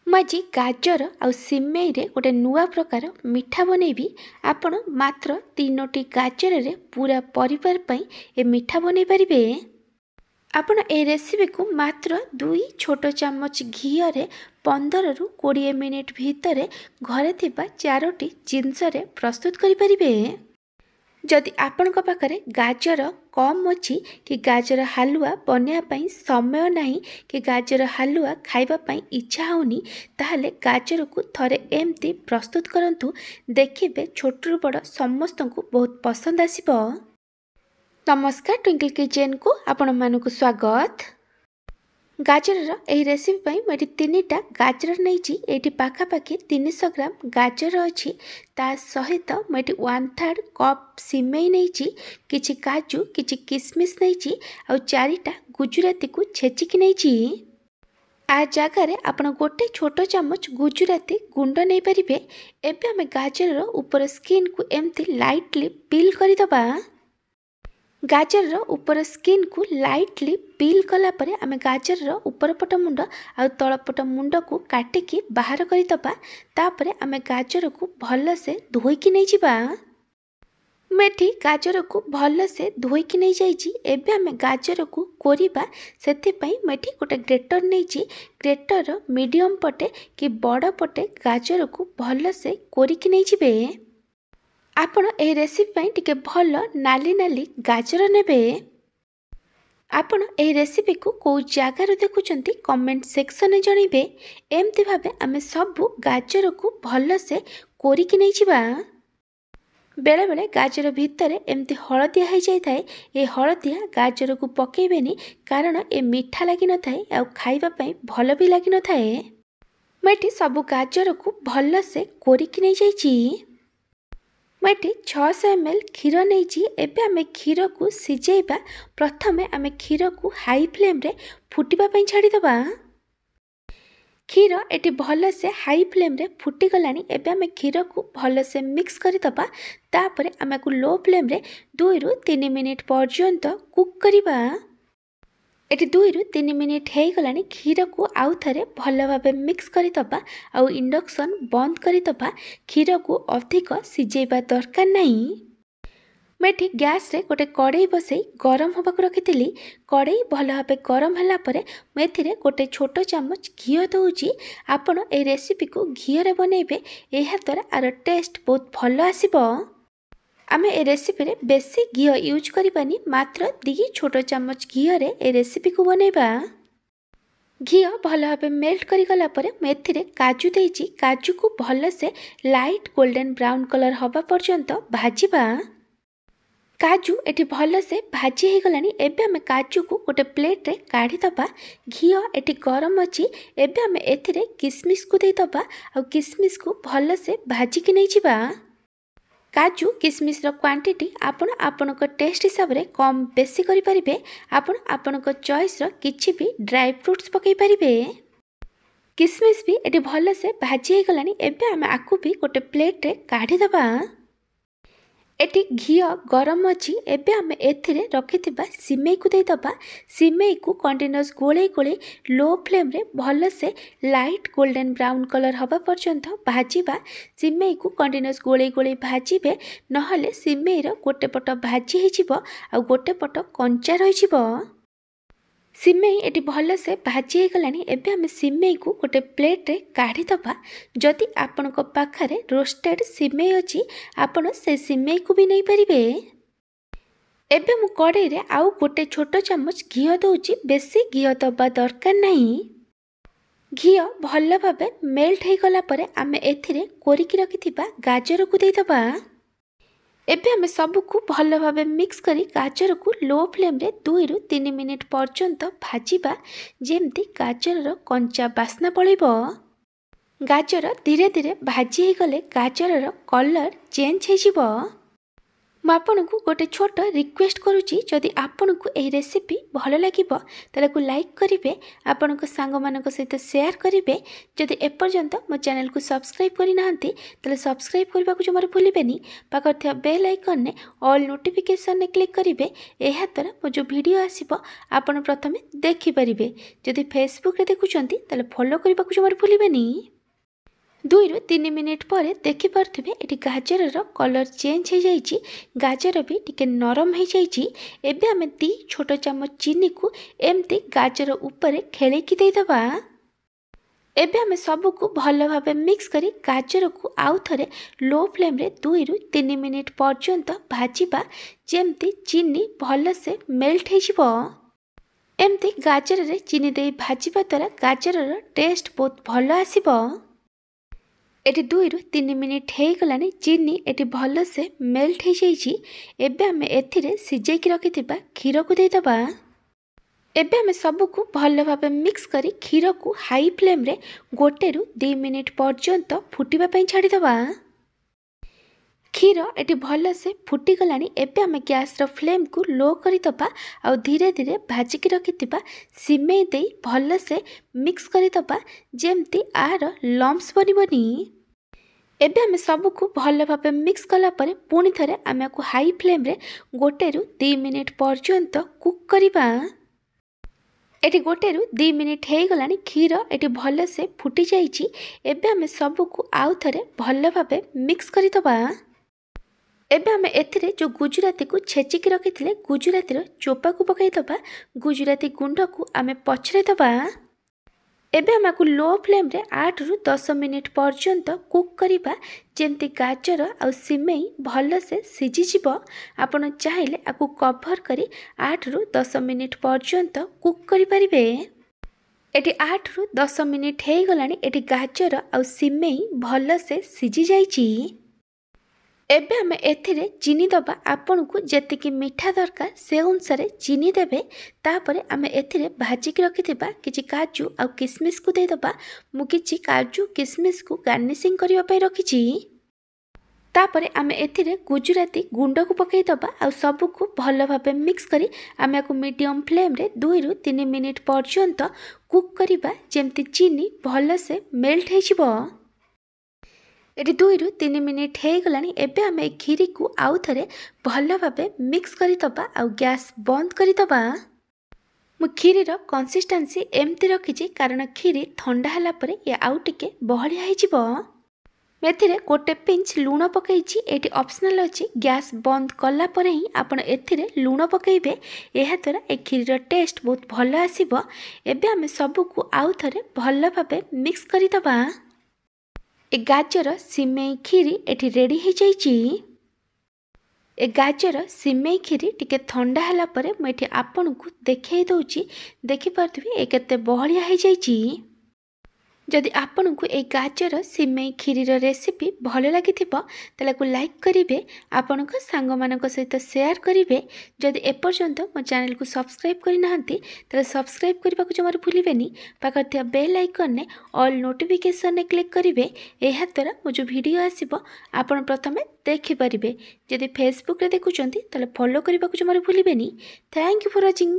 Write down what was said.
ମୁଁ ଆଜି ଗାଜର ଆଉ ସିମେଇରେ ଗୋଟେ ନୂଆ ପ୍ରକାର ମିଠା ବନେଇବି। ଆପଣ ମାତ୍ର 3ଟି ଗାଜରରେ ପୁରା ପରିବାର ପାଇଁ ଏ ମିଠା ବନେଇ ପାରିବେ। ଆପଣ ଏ ରେସିପିକୁ ମାତ୍ର 2 ଛୋଟ ଚାମଚ ଘିଅରେ 15ରୁ 20 ମିନିଟ୍ ଭିତରେ ଘରେ ଥିବା 4ଟି ଜିନିଷରେ ପ୍ରସ୍ତୁତ କରିପାରିବେ। ଯଦି ଆପଣଙ୍କ ପାଖରେ ଗାଜର କମ୍ ଅଛି କି ଗାଜର ହାଲୁଆ ବନେଇବା ପାଇଁ ସମୟ ନାହିଁ କି ଗାଜର ହାଲୁଆ ଖାଇବା ପାଇଁ ଇଚ୍ଛା ହେଉନି, ତାହେଲେ ଗାଜରକୁ ଥରେ ଏମିତି ପ୍ରସ୍ତୁତ କରନ୍ତୁ। ଦେଖିବେ ଛୋଟରୁ ବଡ଼ ସମସ୍ତଙ୍କୁ ବହୁତ ପସନ୍ଦ ଆସିବ। ନମସ୍କାର, ଟ୍ୱିଙ୍କଲ୍ କିଚେନ୍କୁ ଆପଣମାନଙ୍କୁ ସ୍ୱାଗତ। ଗାଜରର ଏହି ରେସିପି ପାଇଁ ମୁଁ ଏଠି 3ଟା ଗାଜର ନେଇଛି। ଏଠି ପାଖାପାଖି 300 ଗ୍ରାମ ଗାଜର ଅଛି। ତା ସହିତ ମୁଁ ଏଠି 1/3 କପ୍ ସିମେଇ ନେଇଛି, କିଛି କାଜୁ, କିଛି କିସମିସ୍ ନେଇଛି ଆଉ 4ଟା ଗୁଜୁରାତିକୁ ଛେଚିକି ନେଇଛି। ଆ ଜାଗାରେ ଆପଣ ଗୋଟେ ଛୋଟ ଚାମଚ ଗୁଜୁରାତି ଗୁଣ୍ଡ ନେଇପାରିବେ। ଏବେ ଆମେ ଗାଜରର ଉପର ସ୍କିନ୍କୁ ଏମିତି ଲାଇଟଲି ପିଲ୍ କରିଦେବା। ଗାଜରର ଉପର ସ୍କିନ୍କୁ ଲାଇଟଲି ପିଲ୍ କଲା ପରେ ଆମେ ଗାଜରର ଉପର ପଟ ମୁଣ୍ଡ ଆଉ ତଳ ପଟ ମୁଣ୍ଡକୁ କାଟିକି ବାହାର କରିଦେବା। ତାପରେ ଆମେ ଗାଜରକୁ ଭଲସେ ଧୋଇକି ନେଇଯିବା। ମୁଁ ଏଠି ଗାଜରକୁ ଭଲସେ ଧୋଇକି ନେଇଯାଇଛି। ଏବେ ଆମେ ଗାଜରକୁ କୋରିବା, ସେଥିପାଇଁ ମୁଁ ଏଠି ଗୋଟେ ଗ୍ରେଟର ନେଇଛି। ଗ୍ରେଟରର ମିଡ଼ିୟମ୍ ପଟେ କି ବଡ଼ ପଟେ ଗାଜରକୁ ଭଲସେ କୋରିକି ନେଇଯିବେ। ଆପଣ ଏହି ରେସିପି ପାଇଁ ଟିକେ ଭଲ ନାଲି ନାଲି ଗାଜର ନେବେ। ଆପଣ ଏହି ରେସିପିକୁ କେଉଁ ଜାଗାରୁ ଦେଖୁଛନ୍ତି କମେଣ୍ଟ ସେକ୍ସନରେ ଜଣାଇବେ। ଏମିତି ଭାବେ ଆମେ ସବୁ ଗାଜରକୁ ଭଲସେ କୋରିକି ନେଇଯିବା। ବେଳେବେଳେ ଗାଜର ଭିତରେ ଏମିତି ହଳଦିଆ ହୋଇଯାଇଥାଏ। ଏ ହଳଦିଆ ଗାଜରକୁ ପକାଇବେନି, କାରଣ ଏ ମିଠା ଲାଗିନଥାଏ ଆଉ ଖାଇବା ପାଇଁ ଭଲ ବି ଲାଗିନଥାଏ। ମୁଁ ଏଠି ସବୁ ଗାଜରକୁ ଭଲସେ କୋରିକି ନେଇଯାଇଛି। ମୁଁ ଏଠି 600 ml କ୍ଷୀର ନେଇଛି। ଏବେ ଆମେ କ୍ଷୀରକୁ ସିଝେଇବା। ପ୍ରଥମେ ଆମେ କ୍ଷୀରକୁ ହାଇ ଫ୍ଲେମ୍ରେ ଫୁଟିବା ପାଇଁ ଛାଡ଼ିଦେବା। କ୍ଷୀର ଏଠି ଭଲସେ ହାଇ ଫ୍ଲେମ୍ରେ ଫୁଟିଗଲାଣି। ଏବେ ଆମେ କ୍ଷୀରକୁ ଭଲସେ ମିକ୍ସ କରିଦେବା। ତାପରେ ଆମେ ଲୋ ଫ୍ଲେମ୍ରେ 2ରୁ 3 ମିନିଟ୍ ପର୍ଯ୍ୟନ୍ତ କୁକ୍ କରିବା। ଏଠି 2ରୁ 3 ମିନିଟ୍ ହେଇଗଲାଣି। କ୍ଷୀରକୁ ଆଉ ଥରେ ଭଲ ଭାବେ ମିକ୍ସ କରିଦେବା ଆଉ ଇଣ୍ଡକ୍ସନ୍ ବନ୍ଦ କରିଦେବା। କ୍ଷୀରକୁ ଅଧିକ ସିଝେଇବା ଦରକାର ନାହିଁ। ମୁଁ ଏଠି ଗ୍ୟାସ୍ରେ ଗୋଟେ କଡ଼େଇ ବସାଇ ଗରମ ହେବାକୁ ରଖିଥିଲି। କଡ଼େଇ ଭଲ ଭାବେ ଗରମ ହେଲା ପରେ ମୁଁ ଏଥିରେ ଗୋଟେ ଛୋଟ ଚାମଚ ଘିଅ ଦେଉଛି। ଆପଣ ଏହି ରେସିପିକୁ ଘିଅରେ ବନେଇବେ, ଏହାଦ୍ୱାରା ଆର ଟେଷ୍ଟ ବହୁତ ଭଲ ଆସିବ। ଆମେ ଏ ରେସିପିରେ ବେଶୀ ଘିଅ ୟୁଜ୍ କରିବାନି, ମାତ୍ର 2 ଛୋଟ ଚାମଚ ଘିଅରେ ଏ ରେସିପିକୁ ବନେଇବା। ଘିଅ ଭଲ ଭାବେ ମେଲ୍ଟ କରିଗଲା ପରେ ମୁଁ ଏଥିରେ କାଜୁ ଦେଇଛି। କାଜୁକୁ ଭଲସେ ଲାଇଟ୍ ଗୋଲ୍ଡେନ୍ ବ୍ରାଉନ୍ କଲର୍ ହେବା ପର୍ଯ୍ୟନ୍ତ ଭାଜିବା। କାଜୁ ଏଠି ଭଲସେ ଭାଜି ହେଇଗଲାଣି। ଏବେ ଆମେ କାଜୁକୁ ଗୋଟେ ପ୍ଲେଟ୍ରେ କାଢ଼ିଦେବା। ଘିଅ ଏଠି ଗରମ ଅଛି। ଏବେ ଆମେ ଏଥିରେ କିସମିସ୍କୁ ଦେଇଦେବା ଆଉ କିସମିସ୍କୁ ଭଲସେ ଭାଜିକି ନେଇଯିବା। କାଜୁ କିସମିସ୍ର କ୍ୱାଣ୍ଟିଟି ଆପଣ ଆପଣଙ୍କ ଟେଷ୍ଟ ହିସାବରେ କମ୍ ବେଶୀ କରିପାରିବେ। ଆପଣ ଆପଣଙ୍କ ଚଏସ୍ର କିଛି ବି ଡ୍ରାଏ ଫ୍ରୁଟ୍ସ ପକାଇ ପାରିବେ। କିସମିସ୍ ବି ଏଠି ଭଲସେ ଭାଜି ହେଇଗଲାଣି। ଏବେ ଆମେ ଆକୁ ବି ଗୋଟେ ପ୍ଲେଟ୍ରେ କାଢ଼ିଦେବା। ଏଠି ଘିଅ ଗରମ ଅଛି। ଏବେ ଆମେ ଏଥିରେ ରଖିଥିବା ସିମେଇକୁ ଦେଇଦେବା। ସିମେଇକୁ କଣ୍ଟିନ୍ୟୁଅସ୍ ଗୋଳେଇ ଗୋଳେଇ ଲୋ ଫ୍ଲେମ୍ରେ ଭଲସେ ଲାଇଟ୍ ଗୋଲ୍ଡେନ୍ ବ୍ରାଉନ୍ କଲର୍ ହେବା ପର୍ଯ୍ୟନ୍ତ ଭାଜିବା। ସିମେଇକୁ କଣ୍ଟିନ୍ୟୁଅସ୍ ଗୋଳେଇ ଗୋଳେଇ ଭାଜିବେ, ନହେଲେ ସିମେଇର ଗୋଟେ ପଟ ଭାଜି ହେଇଯିବ ଆଉ ଗୋଟେ ପଟ କଞ୍ଚା ରହିଯିବ। ସିମେଇ ଏଠି ଭଲସେ ଭାଜି ହେଇଗଲାଣି। ଏବେ ଆମେ ସିମେଇକୁ ଗୋଟେ ପ୍ଲେଟ୍ରେ କାଢ଼ିଦେବା। ଯଦି ଆପଣଙ୍କ ପାଖରେ ରୋଷ୍ଟେଡ୍ ସିମେଇ ଅଛି, ଆପଣ ସେ ସିମେଇକୁ ବି ନେଇପାରିବେ। ଏବେ ମୁଁ କଡ଼େଇରେ ଆଉ ଗୋଟେ ଛୋଟ ଚାମଚ ଘିଅ ଦେଉଛି। ବେଶୀ ଘିଅ ଦେବା ଦରକାର ନାହିଁ। ଘିଅ ଭଲ ଭାବେ ମେଲ୍ଟ ହେଇଗଲା ପରେ ଆମେ ଏଥିରେ କୋରିକି ରଖିଥିବା ଗାଜରକୁ ଦେଇଦେବା। ଏବେ ଆମେ ସବୁକୁ ଭଲ ଭାବେ ମିକ୍ସ କରି ଗାଜରକୁ ଲୋ ଫ୍ଲେମ୍ରେ 2ରୁ 3 ମିନିଟ୍ ପର୍ଯ୍ୟନ୍ତ ଭାଜିବା, ଯେମିତି ଗାଜରର କଞ୍ଚା ବାସ୍ନା ପଳେଇବ। ଗାଜର ଧୀରେ ଧୀରେ ଭାଜି ହେଇଗଲେ ଗାଜରର କଲର୍ ଚେଞ୍ଜ ହେଇଯିବ। ମୁଁ ଆପଣଙ୍କୁ ଗୋଟେ ଛୋଟ ରିକ୍वेଷ୍ଟ କରୁଛି, ଯଦି ଆପଣଙ୍କୁ ଏହି ରେସିପି ଭଲ ଲାଗିବ ତାକୁ ଲାଇକ୍ କରିବେ, ଆପଣଙ୍କ ସାଙ୍ଗମାନଙ୍କ ସହିତ ସେୟାର କରିବେ। ଯଦି ଏପର୍ଯ୍ୟନ୍ତ ମୋ ଚ୍ୟାନେଲକୁ ସବସ୍କ୍ରାଇବ୍ କରିନାହାନ୍ତି ତାହେଲେ ସବସ୍କ୍ରାଇବ୍ କରିବାକୁ ଜମାରୁ ଭୁଲିବେନି। ପାଖରେ ଥିବା ବେଲ୍ ଆଇକନ୍ରେ ଅଲ୍ ନୋଟିଫିକେସନ୍ରେ କ୍ଲିକ୍ କରିବେ। ଏହାଦ୍ୱାରା ମୋ ଯେଉଁ ଭିଡ଼ିଓ ଆସିବ ଆପଣ ପ୍ରଥମେ ଦେଖିପାରିବେ। ଯଦି ଫେସବୁକ୍ରେ ଦେଖୁଛନ୍ତି ତାହେଲେ ଫଲୋ କରିବାକୁ ଜମାରୁ ଭୁଲିବେନି। 2ରୁ 3 ମିନିଟ୍ ପରେ ଦେଖିପାରୁଥିବେ ଏଠି ଗାଜରର କଲର୍ ଚେଞ୍ଜ ହୋଇଯାଇଛି, ଗାଜର ବି ଟିକେ ନରମ ହୋଇଯାଇଛି। ଏବେ ଆମେ 2 ଛୋଟ ଚାମଚ ଚିନିକୁ ଏମିତି ଗାଜର ଉପରେ ଖେଳେଇକି ଦେଇଦେବା। ଏବେ ଆମେ ସବୁକୁ ଭଲ ଭାବେ ମିକ୍ସ କରି ଗାଜରକୁ ଆଉ ଥରେ ଲୋ ଫ୍ଲେମ୍ରେ 2ରୁ 3 ମିନିଟ୍ ପର୍ଯ୍ୟନ୍ତ ଭାଜିବା, ଯେମିତି ଚିନି ଭଲସେ ମେଲ୍ଟ ହୋଇଯିବ। ଏମିତି ଗାଜରରେ ଚିନି ଦେଇ ଭାଜିବା ଦ୍ୱାରା ଗାଜରର ଟେଷ୍ଟ ବହୁତ ଭଲ ଆସିବ। ଏଠି 2ରୁ 3 ମିନିଟ୍ ହେଇଗଲାଣି, ଚିନି ଏଠି ଭଲସେ ମେଲ୍ଟ ହୋଇଯାଇଛି। ଏବେ ଆମେ ଏଥିରେ ସିଝେଇକି ରଖିଥିବା କ୍ଷୀରକୁ ଦେଇଦେବା। ଏବେ ଆମେ ସବୁକୁ ଭଲ ଭାବେ ମିକ୍ସ କରି କ୍ଷୀରକୁ ହାଇ ଫ୍ଲେମ୍ରେ 1ରୁ 2 ମିନିଟ୍ ପର୍ଯ୍ୟନ୍ତ ଫୁଟିବା ପାଇଁ ଛାଡ଼ିଦେବା। କ୍ଷୀର ଏଠି ଭଲସେ ଫୁଟିଗଲାଣି। ଏବେ ଆମେ ଗ୍ୟାସ୍ର ଫ୍ଲେମ୍କୁ ଲୋ କରିଦେବା ଆଉ ଧୀରେ ଧୀରେ ଭାଜିକି ରଖିଥିବା ସିମେଇ ଦେଇ ଭଲସେ ମିକ୍ସ କରିଦେବା, ଯେମିତି ଆର ଲମ୍ପସ୍ ବନିବନି। ଏବେ ଆମେ ସବୁକୁ ଭଲ ଭାବେ ମିକ୍ସ କଲା ପରେ ପୁଣି ଥରେ ଆମେ ଆକୁ ହାଇ ଫ୍ଲେମ୍ରେ 1ରୁ 2 ମିନିଟ୍ ପର୍ଯ୍ୟନ୍ତ କୁକ୍ କରିବା। ଏଠି 1ରୁ 2 ମିନିଟ୍ ହେଇଗଲାଣି, କ୍ଷୀର ଏଠି ଭଲସେ ଫୁଟିଯାଇଛି। ଏବେ ଆମେ ସବୁକୁ ଆଉ ଥରେ ଭଲ ଭାବେ ମିକ୍ସ କରିଦେବା। ଏବେ ଆମେ ଏଥିରେ ଯେଉଁ ଗୁଜୁରାତିକୁ ଛେଚିକି ରଖିଥିଲେ ଗୁଜୁରାତିର ଚୋପାକୁ ପକାଇଦେବା। ଗୁଜୁରାତି ଗୁଣ୍ଡକୁ ଆମେ ପଛରେ ଦେବା। ଏବେ ଆମେ ଆକୁ ଲୋ ଫ୍ଲେମ୍ରେ 8ରୁ 10 ମିନିଟ୍ ପର୍ଯ୍ୟନ୍ତ କୁକ୍ କରିବା, ଯେମିତି ଗାଜର ଆଉ ସିମେଇ ଭଲସେ ସିଝିଯିବ। ଆପଣ ଚାହିଁଲେ ଆକୁ କଭର୍ କରି 8ରୁ 10 ମିନିଟ୍ ପର୍ଯ୍ୟନ୍ତ କୁକ୍ କରିପାରିବେ। ଏଠି 8ରୁ 10 ମିନିଟ୍ ହେଇଗଲାଣି, ଏଠି ଗାଜର ଆଉ ସିମେଇ ଭଲସେ ସିଝିଯାଇଛି। ଏବେ ଆମେ ଏଥିରେ ଚିନି ଦେବା। ଆପଣଙ୍କୁ ଯେତିକି ମିଠା ଦରକାର ସେ ଅନୁସାରେ ଚିନି ଦେବେ। ତାପରେ ଆମେ ଏଥିରେ ଭାଜିକି ରଖିଥିବା କିଛି କାଜୁ ଆଉ କିସମିସ୍କୁ ଦେଇଦେବା। ମୁଁ କିଛି କାଜୁ କିସମିସ୍କୁ ଗାର୍ନିସିଂ କରିବା ପାଇଁ ରଖିଛି। ତାପରେ ଆମେ ଏଥିରେ ଗୁଜୁରାତି ଗୁଣ୍ଡକୁ ପକାଇଦେବା ଆଉ ସବୁକୁ ଭଲ ଭାବେ ମିକ୍ସ କରି ଆମେ ଆକୁ ମିଡ଼ିୟମ୍ ଫ୍ଲେମ୍ରେ 2ରୁ 3 ମିନିଟ୍ ପର୍ଯ୍ୟନ୍ତ କୁକ୍ କରିବା, ଯେମିତି ଚିନି ଭଲସେ ମେଲ୍ଟ ହୋଇଯିବ। ଏଠି 2ରୁ 3 ମିନିଟ୍ ହେଇଗଲାଣି। ଏବେ ଆମେ এই କ୍ଷୀରିକୁ ଆଉ ଥରେ ଭଲ ଭାବେ ମିକ୍ସ କରିଦେବା ଆଉ ଗ୍ୟାସ୍ ବନ୍ଦ କରିଦେବା। ମୁଁ କ୍ଷୀରିର କନସିଷ୍ଟାନ୍ସି ଏମିତି ରଖିଛି, କାରଣ କ୍ଷୀରି ଥଣ୍ଡା ହେଲା ପରେ ଏ ଆଉ ଟିକେ ବହଳିଆ ହୋଇଯିବ। ମୁଁ ଏଥିରେ ଗୋଟେ ପିଞ୍ଚ ଲୁଣ ପକାଇଛି। ଏଠି ଅପସନାଲ୍ ଅଛି, ଗ୍ୟାସ୍ ବନ୍ଦ କଲା ପରେ ହିଁ ଆପଣ ଏଥିରେ ଲୁଣ ପକାଇବେ। ଏହାଦ୍ୱାରା ଏ କ୍ଷୀରିର ଟେଷ୍ଟ ବହୁତ ଭଲ ଆସିବ। ଏବେ ଆମେ ସବୁକୁ ଆଉ ଥରେ ଭଲ ଭାବେ ମିକ୍ସ କରିଦେବା। ଏ ଗାଜର ସିମେଇ କ୍ଷୀରି ଏଠି ରେଡ଼ି ହୋଇଯାଇଛି। ଏ ଗାଜର ସିମେଇ କ୍ଷୀରି ଟିକେ ଥଣ୍ଡା ହେଲା ପରେ ମୁଁ ଏଠି ଆପଣଙ୍କୁ ଦେଖାଇ ଦେଉଛି। ଦେଖିପାରୁଥିବେ ଏ କେତେ ବହଳିଆ ହୋଇଯାଇଛି। ଯଦି ଆପଣଙ୍କୁ এই ଗାଜର ସିମେଇ କ୍ଷୀରିର ରେସିପି ଭଲ ଲାଗିଥିବ ତାହେଲେ ଆକୁ ଲାଇକ୍ କରିବେ, ଆପଣଙ୍କ ସାଙ୍ଗମାନଙ୍କ ସହିତ ସେୟାର କରିବେ। ଯଦି ଏପର୍ଯ୍ୟନ୍ତ ମୋ ଚ୍ୟାନେଲକୁ ସବସ୍କ୍ରାଇବ୍ କରିନାହାନ୍ତି ତାହେଲେ ସବସ୍କ୍ରାଇବ୍ କରିବାକୁ ଜମାରୁ ଭୁଲିବେନି। ପାଖରେ ଥିବା ବେଲ୍ ଆଇକନ୍ରେ ଅଲ୍ ନୋଟିଫିକେସନ୍ରେ କ୍ଲିକ୍ କରିବେ। ଏହାଦ୍ୱାରା ମୋ ଯେଉଁ ଭିଡ଼ିଓ ଆସିବ ଆପଣ ପ୍ରଥମେ ଦେଖିପାରିବେ। ଯଦି ଫେସବୁକ୍ରେ ଦେଖୁଛନ୍ତି ତାହେଲେ ଫଲୋ କରିବାକୁ ଜମାରୁ ଭୁଲିବେନି। Thank you for watching.